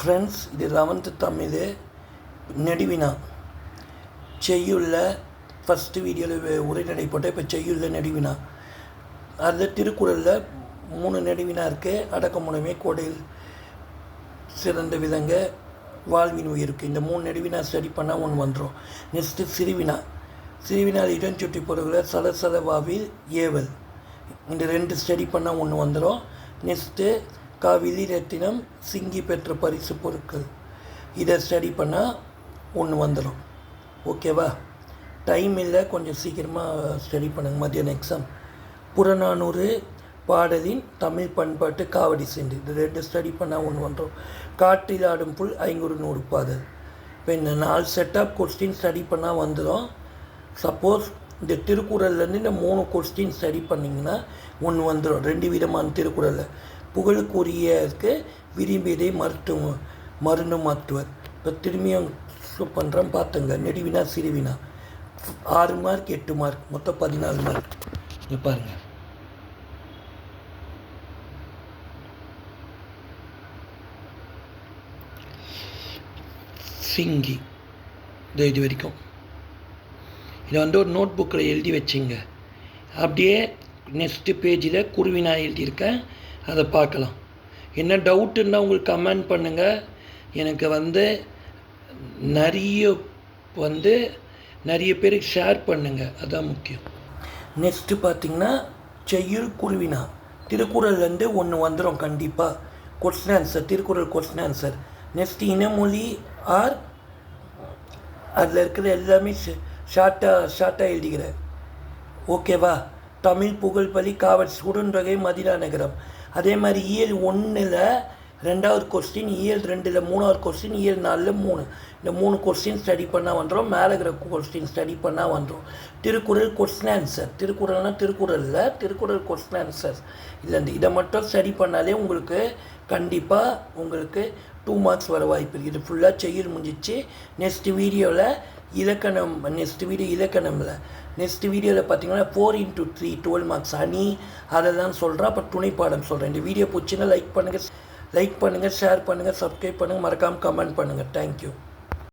Friends, இது 11th Tamil நெடுவினா செய்யுள்ள first வீடியோவில் உரைநடை போட்டால் இப்போ செய்யுள்ள நெடுவினா. அதில் திருக்குறளில் 3 நெடுவினா இருக்குது. அடக்கமுடைமை, கோடையில் சிறந்த விலங்க, வாழ்வின் உயிருக்கு. இந்த 3 நெடுவினா ஸ்டடி பண்ணால் ஒன்று வந்துடும். நெக்ஸ்ட்டு சிறுவினா. சிறுவினால் இடஞ்சுட்டி பொருள்களை சலசலவாவில் ஏவல். இந்த 2 ஸ்டடி பண்ணால் ஒன்று வந்துடும். நெக்ஸ்ட்டு காவிலி ரத்தினம் சிங்கி பெற்ற பரிசு பொருட்கள். இதை ஸ்டடி பண்ணால் ஒன்று வந்துடும். ஓகேவா? டைம் இல்லை, கொஞ்சம் சீக்கிரமாக ஸ்டடி பண்ணுங்கள். மத்தியானம் எக்ஸாம். புறநானூறு பாடலின் தமிழ் பண்பாட்டு காவடி சென்று. இது 2 ஸ்டடி பண்ணால் ஒன்று வந்துடும். காற்றில் ஆடும் புல் 500 பாடல். இப்போ இந்த 4 செட் ஆஃப் கொஸ்டின் ஸ்டடி பண்ணால் வந்துடும். சப்போஸ் இந்த திருக்குறள்லேருந்து இந்த 3 கொஸ்டின் ஸ்டடி பண்ணிங்கன்னா ஒன்று வந்துடும். 2 விதமான திருக்குறளில் புகழுக்குரியருக்கு விரும்பியதை மருந்து மாற்றுவர். இப்போ திரும்பியும் பண்ணுறேன் பார்த்துங்க. நெடுவினா சிறுவினா 6 மார்க் 8 மார்க் மொத்தம் 14 மார்க். இது பாருங்கள். சிங்கி இது வரைக்கும் இதை ஒரு நோட் புக்கில் எழுதி வச்சிங்க. அப்படியே நெக்ஸ்ட்டு பேஜில் குருவினா எழுதியிருக்கேன், அதை பார்க்கலாம். என்ன டவுட்டுன்னா உங்களுக்கு கமெண்ட் பண்ணுங்கள். எனக்கு நிறைய பேருக்கு ஷேர் பண்ணுங்கள், அதுதான் முக்கியம். நெக்ஸ்ட்டு பார்த்திங்கன்னா செய்யுள் குருவினா. திருக்குறள்லேருந்து ஒன்று வந்துடும் கண்டிப்பாக. Question answer, Thirukkural question answer. Next இனமொழி ஆர் அதில் இருக்கிற எல்லாமே ஷார்ட்டாக எழுதிக்கிறேன். ஓகேவா? தமிழ் புகழ்பலி காவல் சுடுந்தொகை மதினா நகரம். அதே மாதிரி இயல் 1ல் 2வது கொஸ்டின், இயல் 2ல் 3வது கொஸ்டின், இயல் 4ல் 3. இந்த 3 கொஸ்டின் ஸ்டடி பண்ணால் வந்துடும். மேலே இருக்கிற கொஸ்டின் ஸ்டடி பண்ணால் வந்துடும். Thirukkural question answer. திருக்குறள்னால் திருக்குறள் கொஸ்டின் ஆன்சர் இல்லைந்து. இதை மட்டும் ஸ்டடி பண்ணாலே உங்களுக்கு கண்டிப்பாக உங்களுக்கு 2 மார்க்ஸ் வர வாய்ப்பு இருக்குது. இது ஃபுல்லாக செய்யுள் முடிஞ்சிச்சு. நெக்ஸ்ட் வீடியோவில் இலக்கணம். நெக்ஸ்ட் வீடியோவில் பார்த்தீங்கன்னா 4x3 12 மார்க்ஸ் அணி அதெல்லாம் சொல்கிறேன். அப்போ துணைப்பாடம் சொல்கிறேன். இந்த வீடியோ பிடிச்சின்னா லைக் பண்ணுங்கள், ஷேர் பண்ணுங்கள், சப்ஸ்கிரைப் பண்ணுங்கள், மறக்காமல் கமெண்ட் பண்ணுங்கள். தேங்க்யூ.